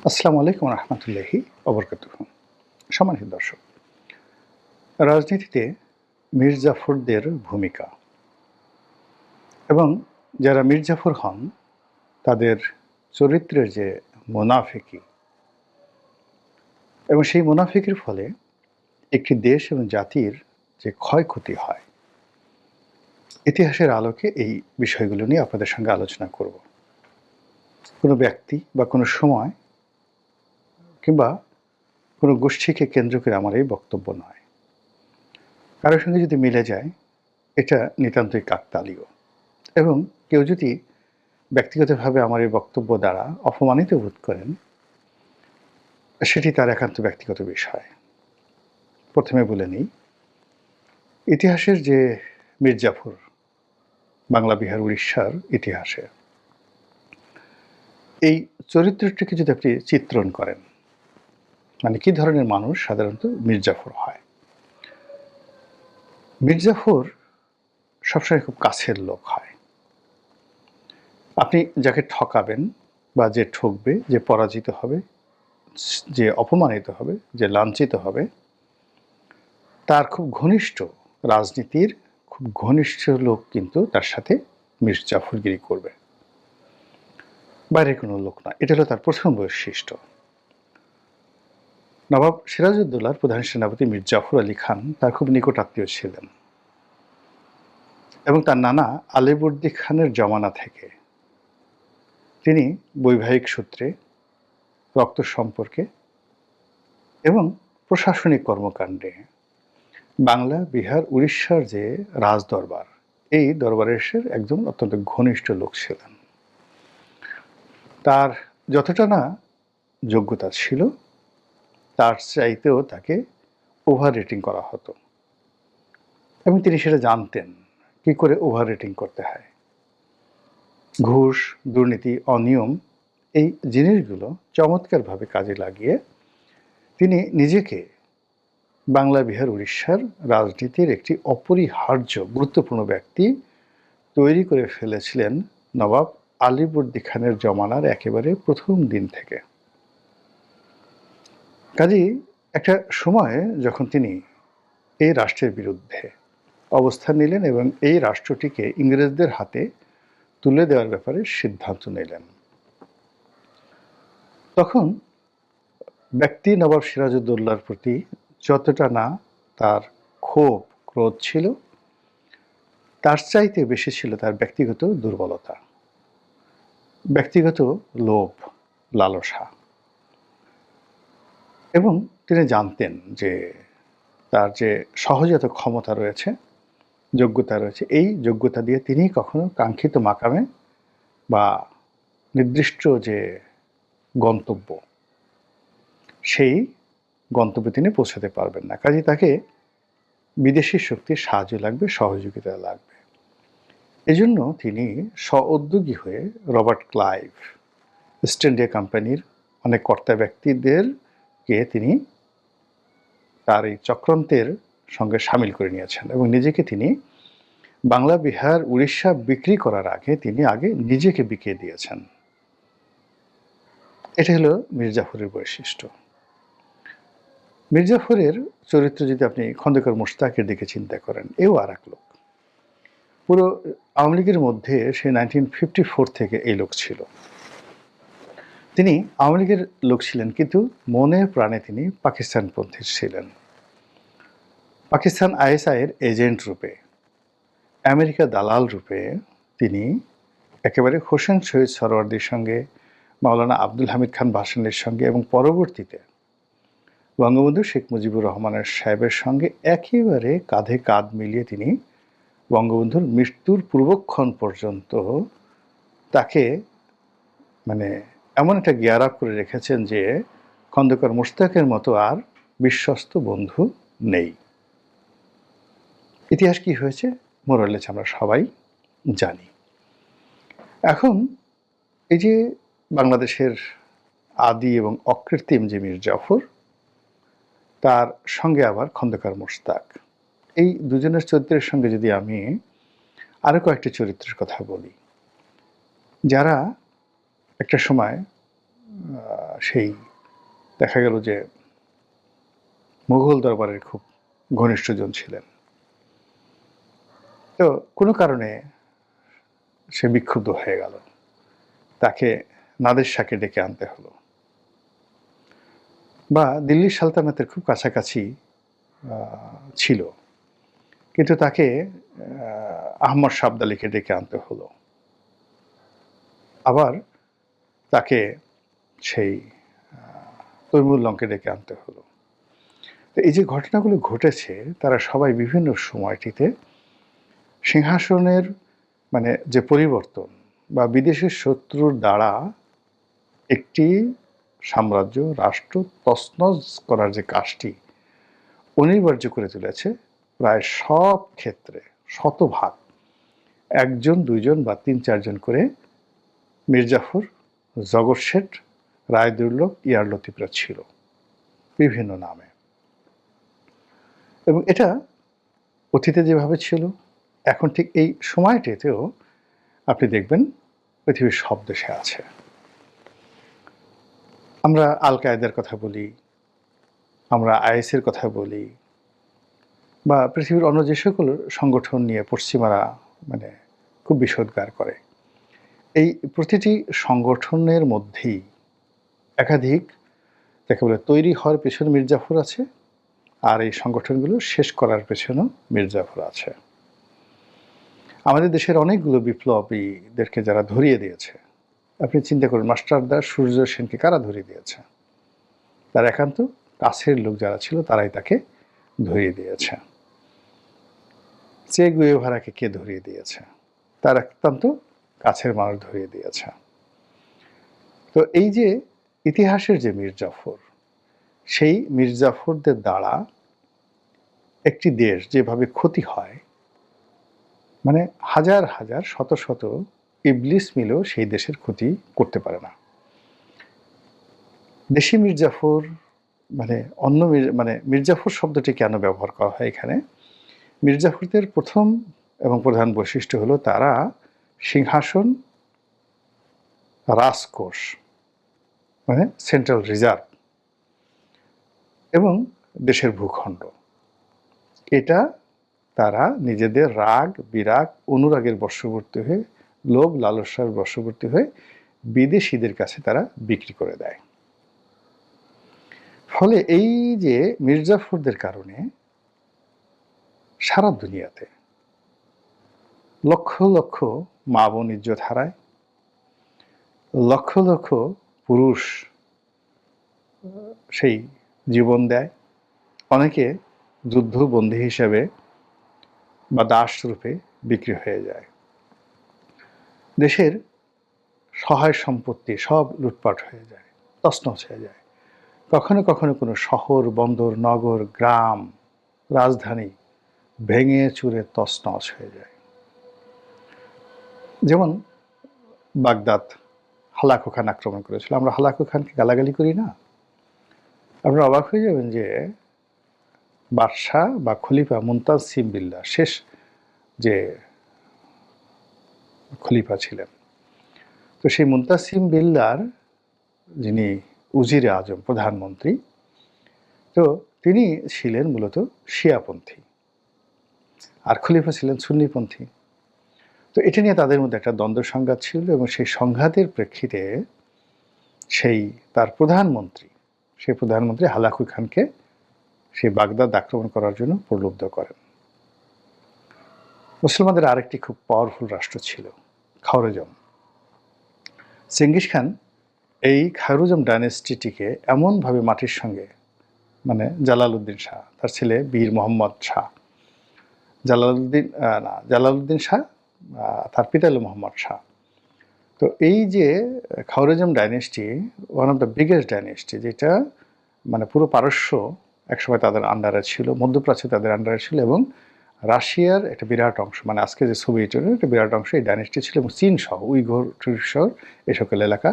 আসসালামু আলাইকুম রহমতুল্লাহি ওবরকাতুহু। সম্মানিত দর্শক, রাজনীতিতে মীর জাফরদের ভূমিকা এবং যারা মীর জাফর হন তাদের চরিত্রের যে মুনাফিকি এবং সেই মুনাফিকির ফলে একটি দেশ এবং জাতির যে ক্ষয়ক্ষতি হয়, ইতিহাসের আলোকে এই বিষয়গুলো নিয়ে আপনাদের সঙ্গে আলোচনা করব। কোনো ব্যক্তি বা কোনো সময় কিংবা কোনো গোষ্ঠীকে কেন্দ্র করে আমার এই বক্তব্য নয়। কারোর সঙ্গে যদি মিলে যায়, এটা নিতান্তই কাকতালীয়। এবং কেউ যদি ব্যক্তিগতভাবে আমার এই বক্তব্য দ্বারা অপমানিত বোধ করেন, সেটি তার একান্ত ব্যক্তিগত বিষয়। প্রথমে বলে নিই, ইতিহাসের যে মীর জাফর, বাংলা, বিহার, উড়িষ্যার ইতিহাসে এই চরিত্রটিকে যদি আপনি চিত্রণ করেন, মানে কী ধরনের মানুষ সাধারণত মীর জাফর হয়। মীর জাফর সবসময় খুব কাছের লোক হয়। আপনি যাকে ঠকাবেন বা যে ঠকবে, যে পরাজিত হবে, যে অপমানিত হবে, যে লাঞ্ছিত হবে, তার খুব ঘনিষ্ঠ, রাজনীতির খুব ঘনিষ্ঠ লোক কিন্তু তার সাথে মীর জাফরগিরি করবে, বাইরের কোনো লোক না। এটা হলো তার প্রথম বৈশিষ্ট্য। নবাব সিরাজউদ্দৌলার প্রধান সেনাপতি মীর জাফর আলী খান তার খুব নিকটাত্মীয় ছিলেন এবং তার নানা আলীবর্দী খানের জমানা থেকে তিনি বৈবাহিক সূত্রে, রক্ত সম্পর্কে এবং প্রশাসনিক কর্মকাণ্ডে বাংলা, বিহার, উড়িষ্যার যে রাজদরবার, এই দরবারের একজন অত্যন্ত ঘনিষ্ঠ লোক ছিলেন। তার যতটা না যোগ্যতা ছিল, তার চাইতেও তাকে ওভার রেটিং করা হতো এবং তিনি সেটা জানতেন কী করে ওভার রেটিং করতে হয়। ঘুষ, দুর্নীতি, অনিয়ম, এই জিনিসগুলো চমৎকারভাবে কাজে লাগিয়ে তিনি নিজেকে বাংলা, বিহার, উড়িষ্যার রাজনীতির একটি অপরিহার্য গুরুত্বপূর্ণ ব্যক্তি তৈরি করে ফেলেছিলেন নবাব আলীবর্দী খানের জমানার একেবারে প্রথম দিন থেকে। কাজেই একটা সময়ে যখন তিনি এই রাষ্ট্রের বিরুদ্ধে অবস্থান নিলেন এবং এই রাষ্ট্রটিকে ইংরেজদের হাতে তুলে দেওয়ার ব্যাপারে সিদ্ধান্ত নিলেন, তখন ব্যক্তি নবাব সিরাজউদ্দৌলার প্রতি যতটা না তার ক্ষোভ, ক্রোধ ছিল, তার চাইতে বেশি ছিল তার ব্যক্তিগত দুর্বলতা, ব্যক্তিগত লোভ, লালসা। এবং তিনি জানতেন যে তার যে সহজাত ক্ষমতা রয়েছে, যোগ্যতা রয়েছে, এই যোগ্যতা দিয়ে তিনি কখনো কাঙ্ক্ষিত মাকামে বা নির্দিষ্ট যে গন্তব্য, সেই গন্তব্যে তিনি পৌঁছাতে পারবেন না। কাজেই তাকে বিদেশি শক্তির সাহায্য লাগবে, সহযোগিতা লাগবে। এজন্য তিনি স্ব-উদ্যোগী হয়ে রবার্ট ক্লাইভ, ইস্ট ইন্ডিয়া কোম্পানির অনেক কর্তা ব্যক্তিদেরকে তিনি তার এই চক্রান্তের সঙ্গে সামিল করে নিয়েছেন এবং নিজেকে তিনি বাংলা, বিহার, উড়িষ্যা বিক্রি করার আগে তিনি আগে নিজেকে বিকিয়ে দিয়েছেন। এটা হলো মীর জাফরের বৈশিষ্ট্য। মীর জাফরের চরিত্র যদি আপনি খন্দকার মোশতাকের দিকে চিন্তা করেন, এও আর এক লোক। পুরো আওয়ামী লীগের মধ্যে সে 1954 থেকে এই লোক ছিল। তিনি আওয়ামী লীগের লোক ছিলেন, কিন্তু মনে প্রাণে তিনি পাকিস্তানপন্থী ছিলেন। পাকিস্তান আইএসআইয়ের এজেন্ট রূপে, আমেরিকা দালাল রূপে তিনি একেবারে হোসেন শহীদ সরওয়ার্দির সঙ্গে, মাওলানা আব্দুল হামিদ খান ভাসানীর সঙ্গে এবং পরবর্তীতে বঙ্গবন্ধু শেখ মুজিবুর রহমানের সাহেবের সঙ্গে একেবারে কাঁধে কাঁধ মিলিয়ে তিনি বঙ্গবন্ধুর মৃত্যুর পূর্বক্ষণ পর্যন্ত তাকে মানে এমন একটা গিয়ার আপ করে রেখেছেন যে খন্দকার মোশতাকের মতো আর বিশ্বস্ত বন্ধু নেই। ইতিহাস কি হয়েছে মোরালেস আমরা সবাই জানি। এখন এই যে বাংলাদেশের আদি এবং অকৃত্রিম যে মীর জাফর, তার সঙ্গে আবার খন্দকার মোশতাক, এই দুজনের চরিত্রের সঙ্গে যদি আমি আরও কয়েকটি চরিত্রের কথা বলি, যারা একটা সময় সেই দেখা গেল যে মুঘল দরবারের খুব ঘনিষ্ঠজন ছিলেন। তো কোনো কারণে সে বিক্ষুব্ধ হয়ে গেল, তাকে নাদের শাহকে ডেকে আনতে হলো। বা দিল্লি সালতানাতের খুব কাছাকাছি ছিল, কিন্তু তাকে আহমদ শাহ আবদালীকে ডেকে আনতে হলো। আবার তাকে সেই তৈমুর লংকে ডেকে আনতে হলো। তো এই যে ঘটনাগুলো ঘটেছে, তারা সবাই বিভিন্ন সময়টিতে সিংহাসনের মানে যে পরিবর্তন বা বিদেশি শত্রুর দ্বারা একটি সাম্রাজ্য রাষ্ট্র তছনছ করার যে কাজটি অনিবার্য করে তুলেছে, প্রায় সব ক্ষেত্রে শতভাগ একজন, দুইজন বা তিন চারজন করে মির্জাফর, জগৎ শেঠ, রায়দুর্লভ, ইয়ারলতিফরা ছিল বিভিন্ন নামে। এবং এটা অতীতে যেভাবে ছিল, এখন ঠিক এই সময়টিতেও আপনি দেখবেন পৃথিবীর সব দেশে আছে। আমরা আল কায়েদার কথা বলি, আমরা আইএসের কথা বলি, বা পৃথিবীর অন্য যে সকল সংগঠন নিয়ে পশ্চিমারা মানে খুব বিষোদ্গার করে, এই প্রতিটি সংগঠনের মধ্যেই একাধিক যাকে বলে তৈরি হওয়ার পেছনে মির্জাফর আছে, আর এই সংগঠনগুলো শেষ করার পেছনেও মির্জাফর আছে। আমাদের দেশের অনেকগুলো বিপ্লবীদেরকে যারা ধরিয়ে দিয়েছে, আপনি চিন্তা করুন, মাস্টারদা সূর্য সেনকে কারা ধরিয়ে দিয়েছে? তার একান্ত কাছের লোক যারা ছিল তারাই তাকে ধরিয়ে দিয়েছে। চে গুয়েভারাকে কে ধরিয়ে দিয়েছে? তার একান্ত কাছের মানুষ ধরিয়ে দিয়েছে। তো এই যে ইতিহাসের যে মির্জাফর, সেই মির্জাফরদের দ্বারা একটি দেশ যেভাবে ক্ষতি হয়, মানে হাজার হাজার শত শত ইবলিস মিলেও সেই দেশের ক্ষতি করতে পারে না। দেশি মির্জাফর মানে অন্য মানে মির্জাফর শব্দটি কেন ব্যবহার করা হয় এখানে? মির্জাফরদের প্রথম এবং প্রধান বৈশিষ্ট্য হলো তারা সিংহাসন, রাজকোষ মানে সেন্ট্রাল রিজার্ভ এবং দেশের ভূখণ্ড, এটা তারা নিজেদের রাগ, বিরাগ, অনুরাগের বশবর্তী হয়ে, লোভ লালসার বশবর্তী হয়ে বিদেশিদের কাছে তারা বিক্রি করে দেয়। ফলে এই যে মির্জাফরদের কারণে সারা দুনিয়াতে লক্ষ লক্ষ মা বোন ইজ্জত হারায়, লক্ষ লক্ষ পুরুষ সেই জীবন দেয়, অনেকে যুদ্ধবন্দী হিসেবে বা দাস রূপে বিক্রি হয়ে যায়। দেশের সহায় সম্পত্তি সব লুটপাট হয়ে যায়, তছনছ হয়ে যায়। কখনো কখনো কোনো শহর, বন্দর, নগর, গ্রাম, রাজধানী ভেঙে চুরে তছনছ হয়ে যায়। যেমন বাগদাদ হালাকু খান আক্রমণ করেছিল। আমরা হালাকু খানকে গালাগালি করি না? আপনারা অবাক হয়ে যাবেন যে বাদশাহ বা খলিফা মুনতাসিম বিল্লাহ, শেষ যে খলিফা ছিলেন, তো সেই মুনতাসিম বিল্লাহর যিনি উজিরে আজম, প্রধানমন্ত্রী, তো তিনি ছিলেন মূলত শিয়াপন্থী, আর খলিফা ছিলেন সুন্নিপন্থী। তো এটা নিয়ে তাদের মধ্যে একটা দ্বন্দ্ব সংঘাত ছিল, এবং সেই সংঘাতের প্রেক্ষিতে সেই তার প্রধানমন্ত্রী হালাকু খানকে সেই বাগদাদ আক্রমণ করার জন্য প্রলুব্ধ করেন। মুসলমানদের আরেকটি খুব পাওয়ারফুল রাষ্ট্র ছিল খাওয়ারেজম। চেঙ্গিস খান এই খাওয়ারেজম ডাইনেস্টিটিকে এমনভাবে মাটির সঙ্গে, মানে জালালউদ্দিন শাহ, তার ছেলে বীর মোহাম্মদ শাহ, জালালউদ্দিন শাহ, তার পিতা হল মোহাম্মদ শাহ। তো এই যে Khwarazm dynasty one of the biggest dynasty, যেটা মানে পুরো পারস্য একসময় তাদের আন্ডারে ছিল, মধ্যপ্রাচ্য তাদের আন্ডারে ছিল, এবং রাশিয়ার একটা বিরাট অংশ, মানে আজকে যে সোভিয়েত ইউনিয়নের একটা বিরাট অংশ এই ডাইনেস্টি ছিল, এবং চীন সহ, উইঘুর সহ এই সকল এলাকা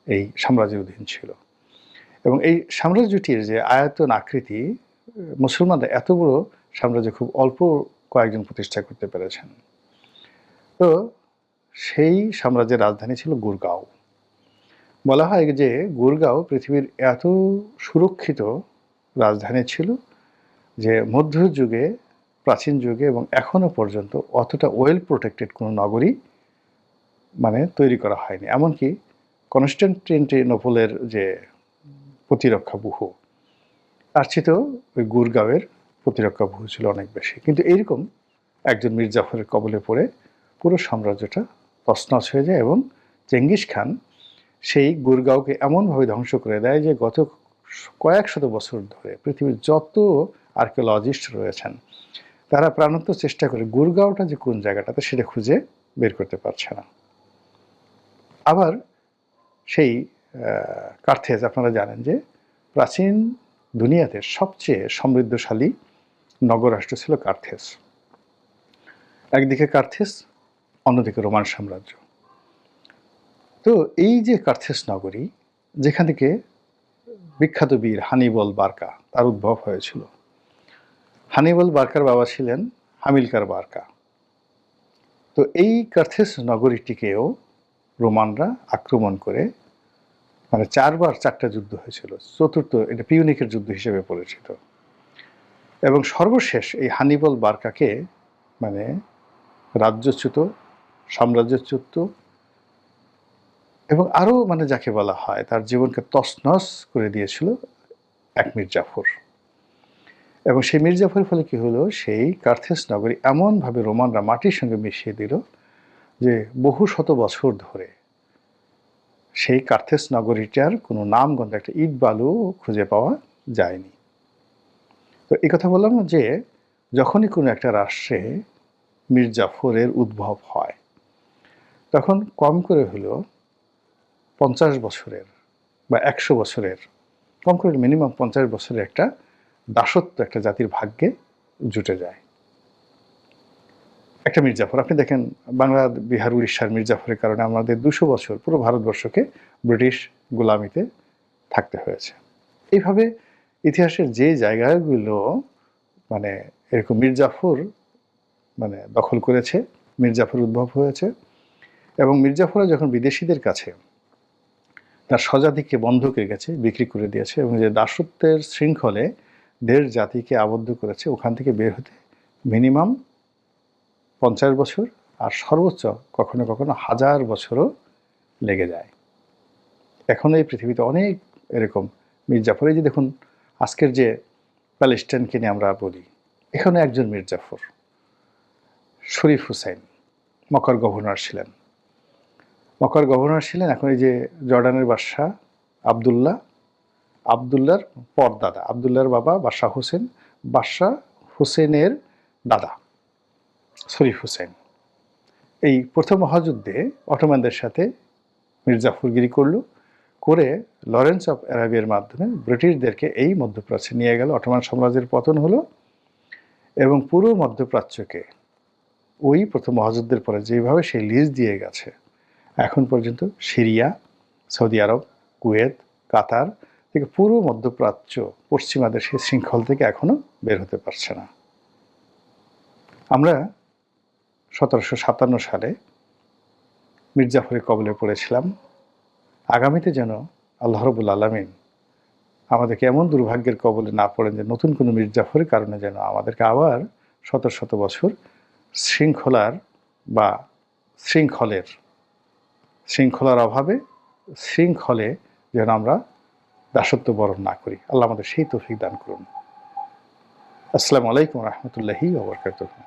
এই সাম্রাজ্যের অধীন ছিল। এবং এই সাম্রাজ্যটির যে আয়তন আকৃতি, মুসলমানরা এত বড় সাম্রাজ্য খুব অল্প কয়েকজন প্রতিষ্ঠা করতে পেরেছেন। তো সেই সাম্রাজ্যের রাজধানী ছিল গুরগাঁও। বলা হয় যে গুরগাঁও পৃথিবীর এত সুরক্ষিত রাজধানী ছিল যে মধ্যযুগে, প্রাচীন যুগে এবং এখনো পর্যন্ত অতটা ওয়েল প্রোটেক্টেড কোনো নগরী মানে তৈরি করা হয়নি। এমনকি কনস্টান্টিনোপলের যে প্রতিরক্ষা ব্যুহ, তার চেয়েও ওই গুরগাঁওয়ের প্রতিরক্ষা ব্যুহ ছিল অনেক বেশি। কিন্তু এইরকম একজন মীর জাফরের কবলে পড়ে পুরো সাম্রাজ্যটা তছনছ হয়ে যায় এবং চেঙ্গিস খান সেই গুরগাঁওকে এমনভাবে ধ্বংস করে দেয় যে গত কয়েক শত বছর ধরে পৃথিবীর যত আর্কিওলজিস্ট রয়েছেন তারা প্রাণান্ত চেষ্টা করে গুরগাঁওটা যে কোন জায়গাটাতে সেটা খুঁজে বের করতে পারছে না। আবার সেই কার্থেজ, আপনারা জানেন যে প্রাচীন দুনিয়াতে সবচেয়ে সমৃদ্ধশালী নগরাষ্ট্র ছিল কার্থেজ। একদিকে কার্থেজ, অন্যদিকে রোমান সাম্রাজ্য। তো এই যে কার্থেজ নগরী, যেখান থেকে বিখ্যাত বীর হানিবল বার্কা তার উদ্ভব হয়েছিল। হানিবল বার্কার বাবা ছিলেন হামিলকার বার্কা। তো এই কার্থেজ নগরীটিকেও রোমানরা আক্রমণ করে, মানে 4টা যুদ্ধ হয়েছিল, চতুর্থ এটা পিউনিকের যুদ্ধ হিসেবে পরিচিত। এবং সর্বশেষ এই হানিবল বার্কাকে মানে রাজ্যচ্যুত, সাম্রাজ্যচ্যুত এবং আরও মানে যাকে বলা হয় তার জীবনকে তছনছ করে দিয়েছিল এক মীর জাফর। এবং সেই মীর জাফরের ফলে কি হলো, সেই কার্থেজ নগরী এমনভাবে রোমানরা মাটির সঙ্গে মিশিয়ে দিল যে বহু শত বছর ধরে সেই কার্থেজ নগরীটার কোনো নামগন্ধ, একটা ইট বালু খুঁজে পাওয়া যায়নি। তো এই কথা বললাম যে যখনই কোনো একটা রাষ্ট্রে মীর জাফরের উদ্ভব হয় তখন কম করে হলেও 50 বছরের বা 100 বছরের, কম করে মিনিমাম 50 বছরের একটা দাসত্ব একটা জাতির ভাগ্যে জুটে যায়। একটা মীর জাফর, আপনি দেখেন বাংলা, বিহার, উড়িষ্যার মীর জাফরের কারণে আমাদের 200 বছর পুরো ভারতবর্ষকে ব্রিটিশ গোলামিতে থাকতে হয়েছে। এইভাবে ইতিহাসের যে জায়গাগুলো মানে এরকম মীর জাফর মানে দখল করেছে, মীর জাফর উদ্ভব হয়েছে, এবং মীর জাফররা যখন বিদেশিদের কাছে তার স্বজাতিকে বন্ধকের কাছে বিক্রি করে দিয়েছে এবং যে দাসত্বের শৃঙ্খলে দেশ জাতিকে আবদ্ধ করেছে, ওখান থেকে বের হতে মিনিমাম 50 বছর আর সর্বোচ্চ কখনো কখনো 1000 বছরও লেগে যায়। এখন এই পৃথিবীতে অনেক এরকম মীর জাফর, এই যে দেখুন আজকের যে প্যালেস্টাইনকে নিয়ে আমরা বলি, এখানে একজন মীর জাফর শরীফ হুসাইন মক্কার গভর্নর ছিলেন। মক্কার গভর্নর ছিলেন এখন এই যে জর্ডানের বাদশাহ আবদুল্লাহর পরদাদা, আবদুল্লাহর বাবা বাদশাহ হোসেন, বাদশাহ হোসেনের দাদা শরীফ হুসাইন। এই প্রথম মহাযুদ্ধে অটোমানদের সাথে মীর জাফরগিরি করে লরেন্স অফ অ্যারাবিয়ার মাধ্যমে ব্রিটিশদেরকে এই মধ্যপ্রাচ্যে নিয়ে গেল। অটোমান সাম্রাজ্যের পতন হলো এবং পুরো মধ্যপ্রাচ্যকে ওই প্রথম মহাযুদ্ধের পরে যেভাবে সে লিজ দিয়ে গেছে, এখন পর্যন্ত সিরিয়া, সৌদি আরব, কুয়েত, কাতার থেকে পুরো মধ্যপ্রাচ্য পশ্চিমাদের সেই শৃঙ্খল থেকে এখনো বের হতে পারছে না। আমরা 1757 সালে মীর জাফরের কবলে পড়েছিলাম। আগামীতে যেন আল্লাহ রাব্বুল আলামিন আমাদেরকে এমন দুর্ভাগ্যের কবলে না পড়েন যে নতুন কোনো মীর জাফরের কারণে যেন আমাদেরকে আবার শত শত বছর শৃঙ্খলার অভাবে শৃঙ্খলে যেন আমরা দাসত্ব বরণ না করি। আল্লাহ আমাদের সেই তৌফিক দান করুন। আসসালামু আলাইকুম রহমতুল্লাহি ওয়া বারাকাতুহু।